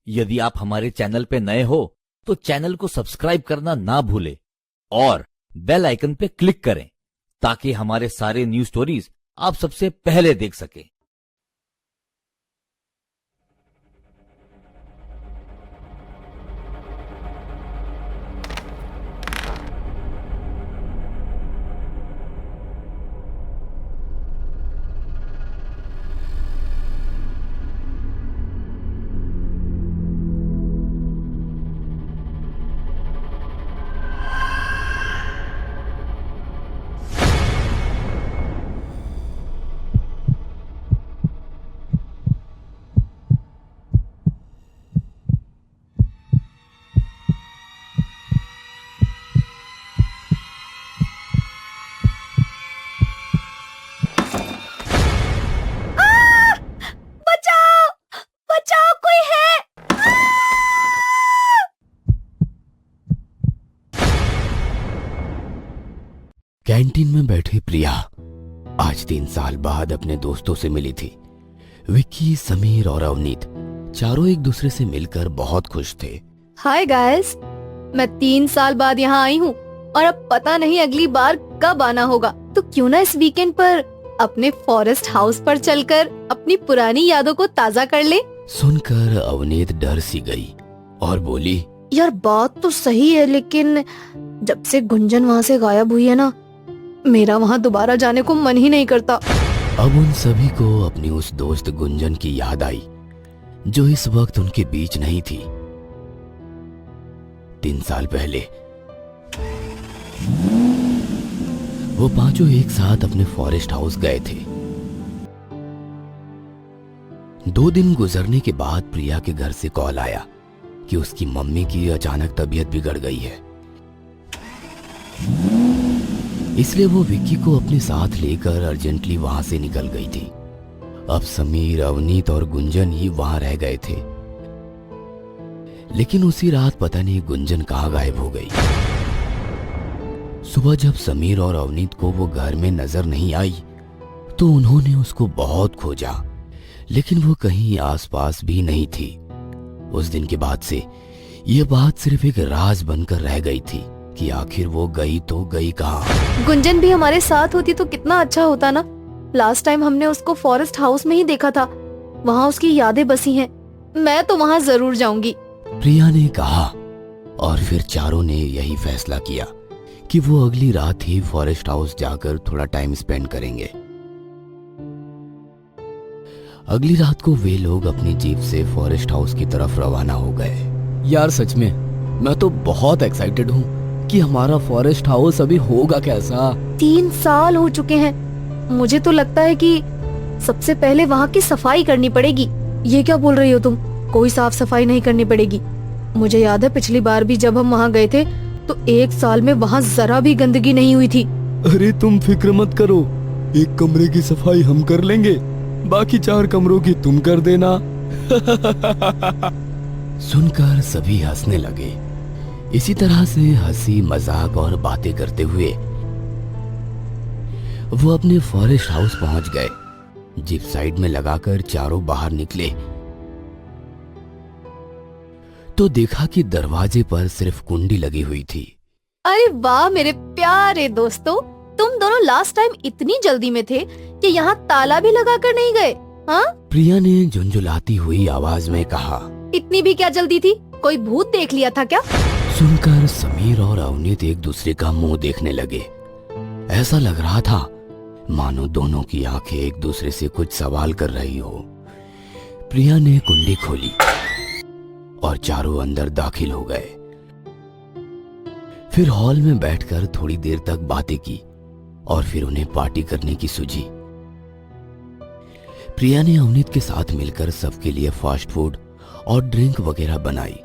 यदि आप हमारे चैनल पे नए हो तो चैनल को सब्सक्राइब करना ना भूलें और बेल आइकन पे क्लिक करें ताकि हमारे सारे न्यू स्टोरीज आप सबसे पहले देख सकें। कैंटीन में बैठी प्रिया आज 3 साल बाद अपने दोस्तों से मिली थी। विक्की, समीर और अवनीत चारों एक दूसरे से मिलकर बहुत खुश थे। हाय गाइस, मैं 3 साल बाद यहाँ आई हूँ और अब पता नहीं अगली बार कब आना होगा। तो क्यों ना इस वीकेंड पर अपने फॉरेस्ट हाउस पर चलकर अपनी पुरानी यादों को ताज़ा कर ले। सुनकर अवनीत डर सी गई और बोली, यार बात तो सही है, लेकिन जब से गुंजन वहाँ से गायब हुई है ना, मेरा वहाँ दोबारा जाने को मन ही नहीं करता। अब उन सभी को अपनी उस दोस्त गुंजन की याद आई जो इस वक्त उनके बीच नहीं थी। 3 साल पहले वो पांचों एक साथ अपने फॉरेस्ट हाउस गए थे। 2 दिन गुजरने के बाद प्रिया के घर से कॉल आया कि उसकी मम्मी की अचानक तबीयत बिगड़ गई है। इसलिए वो विक्की को अपने साथ लेकर अर्जेंटली वहां से निकल गई थी। अब समीर, अवनीत और गुंजन ही वहां रह गए थे। लेकिन उसी रात पता नहीं गुंजन कहाँ गायब हो गई। सुबह जब समीर और अवनीत को वो घर में नजर नहीं आई तो उन्होंने उसको बहुत खोजा, लेकिन वो कहीं आसपास भी नहीं थी। उस दिन के बाद से ये बात सिर्फ एक राज बनकर रह गई थी कि आखिर वो गई तो गई कहाँ। गुंजन भी हमारे साथ होती तो कितना अच्छा होता ना। लास्ट टाइम हमने उसको फॉरेस्ट हाउस में ही देखा था, वहाँ उसकी यादें बसी हैं। मैं तो वहाँ जरूर जाऊंगी, प्रिया ने कहा। और फिर चारों ने यही फैसला किया कि वो अगली रात ही फॉरेस्ट हाउस जाकर थोड़ा टाइम स्पेंड करेंगे। अगली रात को वे लोग अपनी जीप से फॉरेस्ट हाउस की तरफ रवाना हो गए। यार सच में मैं तो बहुत एक्साइटेड हूँ कि हमारा फॉरेस्ट हाउस अभी होगा कैसा। 3 साल हो चुके हैं। मुझे तो लगता है कि सबसे पहले वहाँ की सफाई करनी पड़ेगी। ये क्या बोल रही हो तुम? कोई साफ सफाई नहीं करनी पड़ेगी। मुझे याद है पिछली बार भी जब हम वहाँ गए थे तो 1 साल में वहाँ जरा भी गंदगी नहीं हुई थी। अरे तुम फिक्र मत करो, एक कमरे की सफाई हम कर लेंगे, बाकी 4 कमरों की तुम कर देना। सुनकर सभी हंसने लगे। इसी तरह से हंसी, मजाक और बातें करते हुए वो अपने फॉरेस्ट हाउस पहुंच गए। जीप साइड में लगाकर चारों बाहर निकले तो देखा कि दरवाजे पर सिर्फ कुंडी लगी हुई थी। अरे वाह मेरे प्यारे दोस्तों, तुम दोनों लास्ट टाइम इतनी जल्दी में थे कि यहाँ ताला भी लगा कर नहीं गए। हाँ, प्रिया ने झुंझुलाती हुई आवाज में कहा। इतनी भी क्या जल्दी थी? कोई भूत देख लिया था क्या? सुनकर समीर और अवनीत एक दूसरे का मुंह देखने लगे। ऐसा लग रहा था मानो दोनों की आंखें एक दूसरे से कुछ सवाल कर रही हो। प्रिया ने कुंडी खोली और चारों अंदर दाखिल हो गए। फिर हॉल में बैठकर थोड़ी देर तक बातें की और फिर उन्हें पार्टी करने की सूझी। प्रिया ने अवनीत के साथ मिलकर सबके लिए फास्ट फूड और ड्रिंक वगैरह बनाई।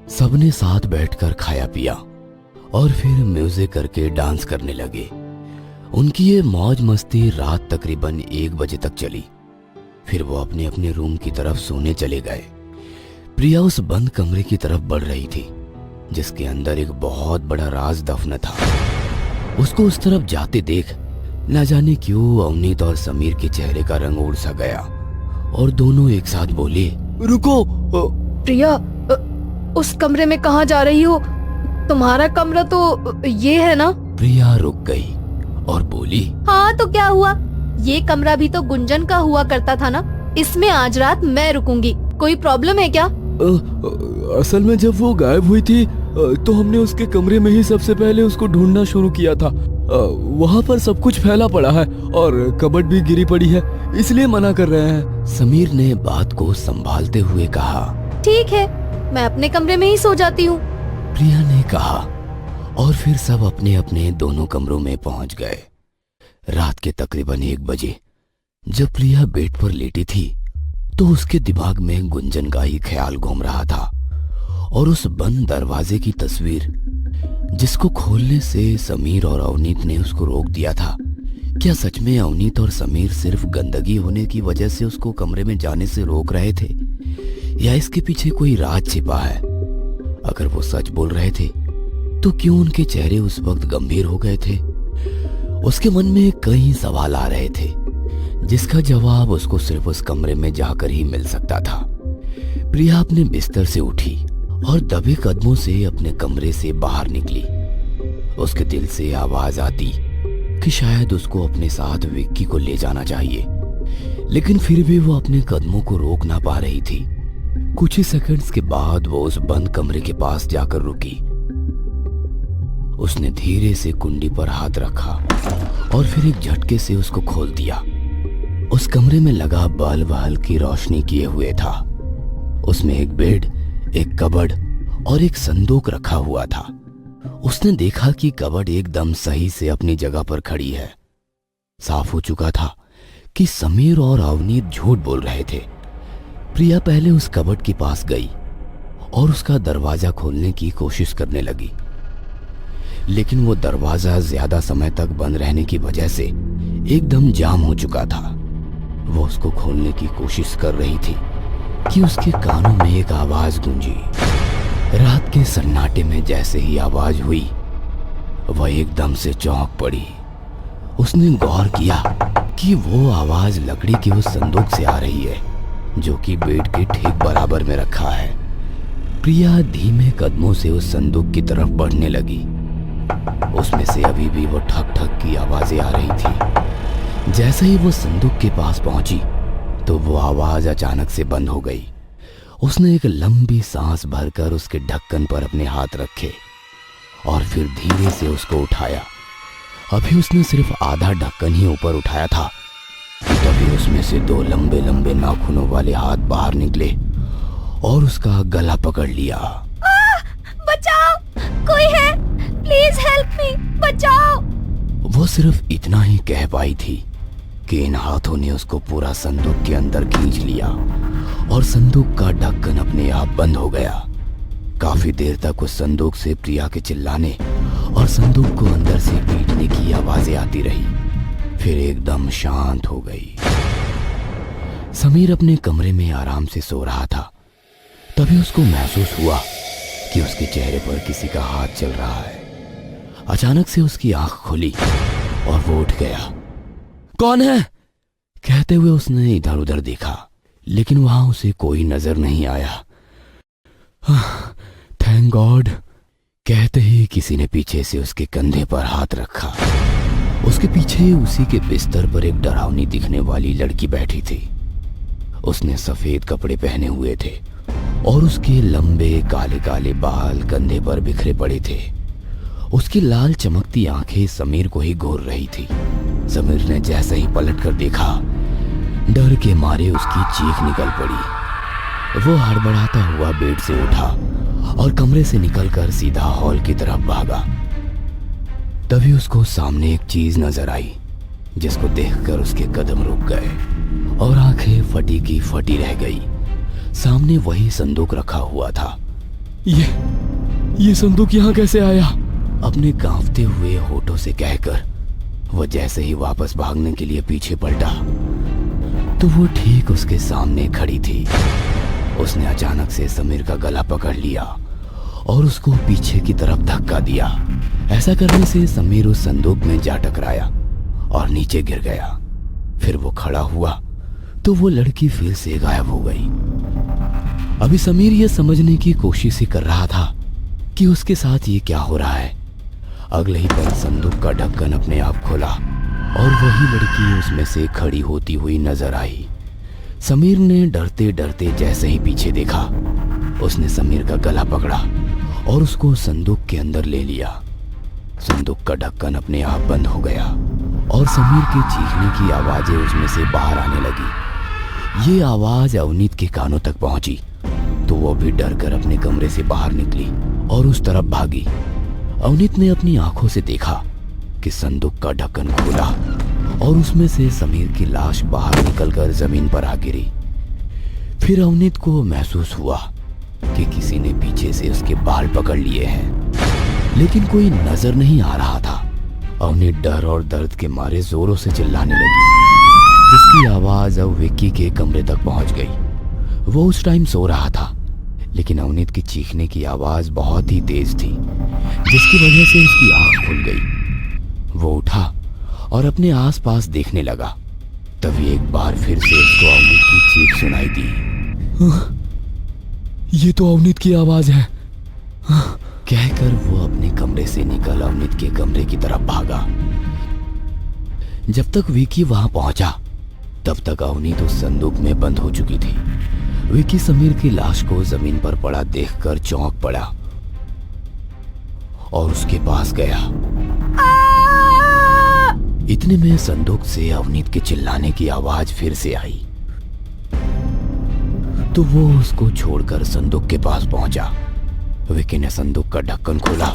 सबने साथ बैठकर खाया पिया और फिर म्यूजिक करके डांस करने लगे। उनकी ये मौज मस्ती रात तकरीबन 1 बजे तक चली। फिर वो अपने अपने रूम की तरफ सोने चले गए। प्रिया उस बंद कमरे की तरफ बढ़ रही थी जिसके अंदर एक बहुत बड़ा राज दफन था। उसको उस तरफ जाते देख न जाने क्यों अवनीत और समीर के चेहरे का रंग उड़ सा गया और दोनों एक साथ बोले, रुको, प्रिया, उस कमरे में कहाँ जा रही हो? तुम्हारा कमरा तो ये है ना? प्रिया रुक गई और बोली, हाँ तो क्या हुआ, ये कमरा भी तो गुंजन का हुआ करता था ना, इसमें आज रात मैं रुकूंगी, कोई प्रॉब्लम है क्या? असल में जब वो गायब हुई थी तो हमने उसके कमरे में ही सबसे पहले उसको ढूंढना शुरू किया था। वहाँ पर सब कुछ फैला पड़ा है और कबर्ड भी गिरी पड़ी है, इसलिए मना कर रहे हैं। समीर ने बात को संभालते हुए कहा। ठीक है, मैं अपने कमरे में ही सो जाती हूँ। प्रिया ने कहा और फिर सब अपने अपने दोनों कमरों में पहुंच गए। रात के तकरीबन 1 बजे जब प्रिया बेड पर लेटी थी तो उसके दिमाग में गुंजन का ही ख्याल घूम रहा था और उस बंद दरवाजे की तस्वीर जिसको खोलने से समीर और अवनीत ने उसको रोक दिया था। क्या सच में अवनीत और समीर सिर्फ गंदगी होने की वजह से उसको कमरे में जाने से रोक रहे थे, या इसके पीछे कोई राज छिपा है? अगर वो सच बोल रहे थे तो क्यों उनके चेहरे उस वक्त गंभीर हो गए थे? उसके मन में कई सवाल आ रहे थे जिसका जवाब उसको सिर्फ उस कमरे में जाकर ही मिल सकता था। प्रिया अपने बिस्तर से उठी और दबे कदमों से अपने कमरे से बाहर निकली। उसके दिल से आवाज आती कि शायद उसको अपने साथ विक्की को ले जाना चाहिए, लेकिन फिर भी वो अपने कदमों को रोक ना पा रही थी। कुछ ही सेकंड्स के बाद वो उस बंद कमरे के पास जाकर रुकी। उसने धीरे से कुंडी पर हाथ रखा और फिर एक झटके से उसको खोल दिया। उस कमरे में लगा बल्ब हल्की रोशनी किए हुए था। उसमें एक बेड, एक कबर्ड और एक संदूक रखा हुआ था। उसने देखा कि कबर्ड एकदम सही से अपनी जगह पर खड़ी है। साफ हो चुका था कि समीर और अवनीत झूठ बोल रहे थे। प्रिया पहले उस कबर्ड के पास गई और उसका दरवाजा खोलने की कोशिश करने लगी, लेकिन वो दरवाजा ज्यादा समय तक बंद रहने की वजह से एकदम जाम हो चुका था। वो उसको खोलने की कोशिश कर रही थी कि उसके कानों में एक आवाज गूंजी। रात के सन्नाटे में जैसे ही आवाज हुई वह एकदम से चौंक पड़ी। उसने गौर किया कि वो आवाज लकड़ी के उस संदूक से आ रही है जो कि बेड के ठीक बराबर में रखा है। प्रिया धीमे कदमों से उस संदूक की तरफ बढ़ने लगी। उसमें से अभी भी वो ठक ठक की आवाजें आ रही थी। जैसे ही वो संदूक के पास पहुंची तो वो आवाज अचानक से बंद हो गई। उसने एक लंबी सांस भरकर उसके ढक्कन पर अपने हाथ रखे और फिर धीरे से उसको उठाया। अभी उसने सिर्फ आधा ढक्कन ही ऊपर उठाया था कि तभी उसमें से 2 लंबे लंबे नाखूनों वाले हाथ बाहर निकले और उसका गला पकड़ लिया। बचाओ, कोई है, प्लीज हेल्प मी, बचाओ। वो सिर्फ इतना ही कह पाई थी कि इन हाथों ने उसको पूरा संदूक के अंदर खींच लिया और संदूक का ढक्कन अपने आप बंद हो गया। काफी देर तक उस संदूक से प्रिया के चिल्लाने और संदूक को अंदर से पीटने की आवाजें आती रही, फिर एकदम शांत हो गई। समीर अपने कमरे में आराम से सो रहा था। तभी उसको महसूस हुआ कि उसके चेहरे पर किसी का हाथ चल रहा है। अचानक से उसकी आंख खुली और वो उठ गया। कौन है? कहते हुए उसने इधर उधर देखा, लेकिन वहां उसे कोई नजर नहीं आया। थैंक गॉड, कहते ही किसी ने पीछे से उसके कंधे पर हाथ रखा। उसके पीछे उसी के बिस्तर पर एक डरावनी दिखने वाली लड़की बैठी थी। उसने सफेद कपड़े पहने हुए थे और उसके लंबे काले काले बाल कंधे पर बिखरे पड़े थे। उसकी लाल चमकती आंखें समीर को ही घूर रही थी। समीर ने जैसे ही पलट कर देखा, डर के मारे उसकी चीख निकल पड़ी। वो हड़बड़ाता हुआ बेड से उठा और कमरे से निकलकर सीधा हॉल की तरफ भागा। तभी उसको सामने एक चीज नजर आई जिसको देखकर उसके कदम रुक गए और आंखें फटी की फटी रह गई। सामने वही संदूक रखा हुआ था। ये संदूक यहाँ कैसे आया? अपने कांपते हुए होठों से कहकर वो जैसे ही वापस भागने के लिए पीछे पलटा तो वो ठीक उसके सामने खड़ी थी। उसने अचानक से समीर का गला पकड़ लिया और उसको पीछे की तरफ धक्का दिया। ऐसा करने से समीर उस संदूक में जा टकराया और नीचे गिर गया। फिर वो खड़ा हुआ तो वो लड़की फिर से गायब हो गई। अभी समीर ये समझने की कोशिश ही कर रहा था कि उसके साथ ये क्या हो रहा है। अगले ही पल संदूक का ढक्कन अपने आप खोला और वही लड़की उसमें से खड़ी होती हुई नजर आई। समीर ने डरते डरते जैसे ही पीछे देखा, उसने समीर का गला पकड़ा और उसको संदूक के अंदर ले लिया। संदूक का ढक्कन अपने आप बंद हो गया और समीर के चीखने की आवाजें उसमें से बाहर आने लगी। ये आवाज अवनीत के कानों तक पहुंची तो वो भी डर कर अपने कमरे से बाहर निकली और उस तरफ भागी। अवनीत ने अपनी आंखों से देखा कि संदूक का ढक्कन खोला और उसमें से समीर की लाश बाहर निकलकर जमीन पर आ गिरी। फिर अवनीत को महसूस हुआ कि किसी ने पीछे से उसके बाल पकड़ लिए हैं, लेकिन कोई नजर नहीं आ रहा था। अवनीत डर और दर्द के मारे जोरों से चिल्लाने लगी, जिसकी आवाज अब विक्की के कमरे तक पहुंच गई। वो उस टाइम सो रहा था, लेकिन अवनीत की चीखने की आवाज बहुत ही तेज थी, जिसकी वजह से उसकी आंख खुल गई। वो उठा और अपने आसपास देखने लगा। तभी एक बार फिर से उसको अवनीत की चीख सुनाई दी। ये तो अवनीत की आवाज है। कहकर वो अपने कमरे से निकल अवनीत के कमरे की तरफ भागा। जब तक विकी वहां पहुंचा तब तक अवनीत उस संदूक में बंद हो चुकी थी। विकी समीर की लाश को जमीन पर पड़ा देखकर चौंक पड़ा और उसके पास गया। इतने में संदूक से अवनीत के चिल्लाने की आवाज फिर से आई, तो वो उसको छोड़कर संदूक के पास पहुंचा। विकी ने संदूक का ढक्कन खोला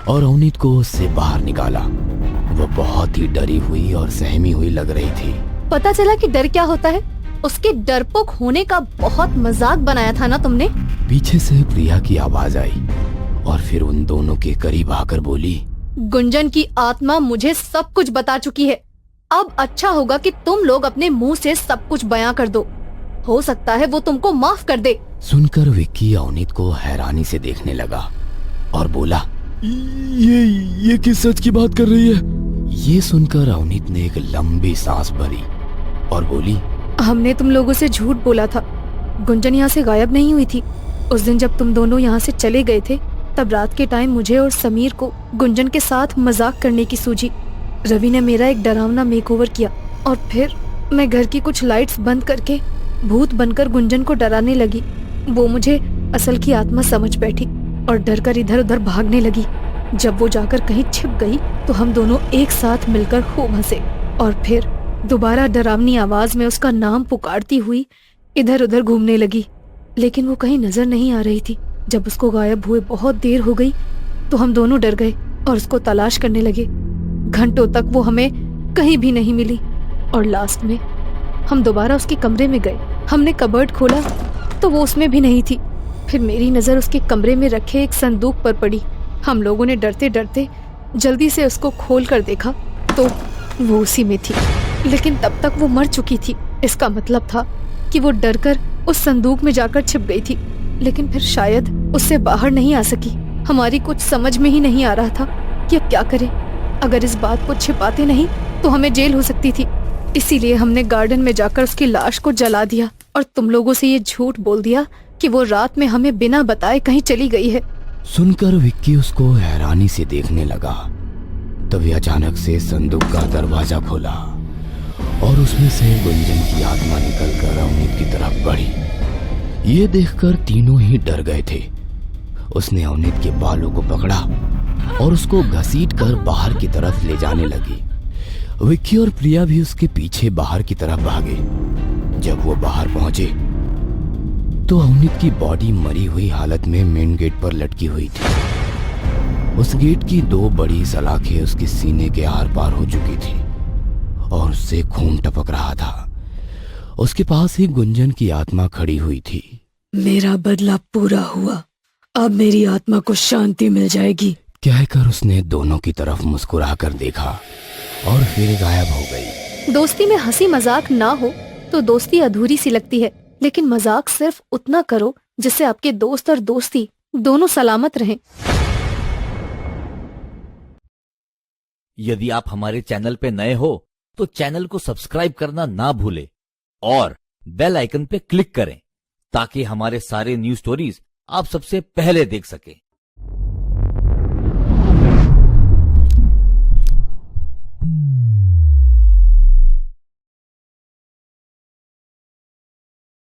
और अवनीत को उससे बाहर निकाला। वो बहुत ही डरी हुई और सहमी हुई लग रही थी। पता चला कि डर क्या होता है। उसके डरपोक होने का बहुत मजाक बनाया था ना तुमने। पीछे से प्रिया की आवाज आई और फिर उन दोनों के करीब आकर बोली, गुंजन की आत्मा मुझे सब कुछ बता चुकी है। अब अच्छा होगा कि तुम लोग अपने मुंह से सब कुछ बयां कर दो। हो सकता है वो तुमको माफ कर दे। सुनकर विक्की अवनीत को हैरानी से देखने लगा और बोला, ये किस सच की बात कर रही है? ये सुनकर अवनीत ने एक लंबी सांस भरी और बोली, हमने तुम लोगों से झूठ बोला था। गुंजन यहाँ से गायब नहीं हुई थी। उस दिन जब तुम दोनों यहाँ से चले गए थे तब रात के टाइम मुझे और समीर को गुंजन के साथ मजाक करने की सूझी। रवि ने मेरा एक डरावना मेकओवर किया और फिर मैं घर की कुछ लाइट्स बंद करके भूत बनकर गुंजन को डराने लगी। वो मुझे असल की आत्मा समझ बैठी और डर कर इधर उधर भागने लगी। जब वो जाकर कहीं छिप गई तो हम दोनों एक साथ मिलकर खूब हंसे और फिर दोबारा डरावनी आवाज में उसका नाम पुकारती हुई इधर उधर घूमने लगी, लेकिन वो कहीं नजर नहीं आ रही थी। जब उसको गायब हुए बहुत देर हो गई तो हम दोनों डर गए और उसको तलाश करने लगे। घंटों तक वो हमें कहीं भी नहीं मिली और लास्ट में हम दोबारा उसके कमरे में गए। हमने कबर्ड खोला तो वो उसमें भी नहीं थी। फिर मेरी नजर उसके कमरे में रखे एक संदूक पर पड़ी। हम लोगों ने डरते डरते जल्दी से उसको खोल कर देखा तो वो उसी में थी, लेकिन तब तक वो मर चुकी थी। इसका मतलब था कि वो डरकर उस संदूक में जाकर छिप गई थी, लेकिन फिर शायद उससे बाहर नहीं आ सकी। हमारी कुछ समझ में ही नहीं आ रहा था कि अब क्या करें। अगर इस बात को छिपाते नहीं तो हमें जेल हो सकती थी। इसीलिए हमने गार्डन में जाकर उसकी लाश को जला दिया और तुम लोगों से ये झूठ बोल दिया कि वो रात में हमें बिना बताए कहीं चली गई है। सुनकर विक्की उसको हैरानी से देखने लगा। तभी अचानक से संदूक का दरवाजा खोला और उसमें से गुंजन की आत्मा निकलकर अवनीत की तरफ बढ़ी। ये देखकर तीनों ही डर गए थे। उसने अवनीत के बालों को पकड़ा और उसको घसीटकर बाहर की तरफ ले जाने लगी। विक्की और प्रिया भी उसके पीछे बाहर की तरफ भागे। जब वो बाहर पहुंचे तो अवनीत की बॉडी मरी हुई हालत में मेन गेट पर लटकी हुई थी। उस गेट की दो बड़ी सलाखें उसके सीने के आर पार हो चुकी थी और उससे खून टपक रहा था। उसके पास ही गुंजन की आत्मा खड़ी हुई थी। मेरा बदला पूरा हुआ, अब मेरी आत्मा को शांति मिल जाएगी, कहकर उसने दोनों की तरफ मुस्कुरा कर देखा और फिर गायब हो गई। दोस्ती में हंसी मजाक ना हो तो दोस्ती अधूरी सी लगती है, लेकिन मजाक सिर्फ उतना करो जिससे आपके दोस्त और दोस्ती दोनों सलामत रहें। यदि आप हमारे चैनल पे नए हो तो चैनल को सब्सक्राइब करना ना भूलें और बेल आइकन पे क्लिक करें ताकि हमारे सारे न्यूज स्टोरीज आप सबसे पहले देख सकें।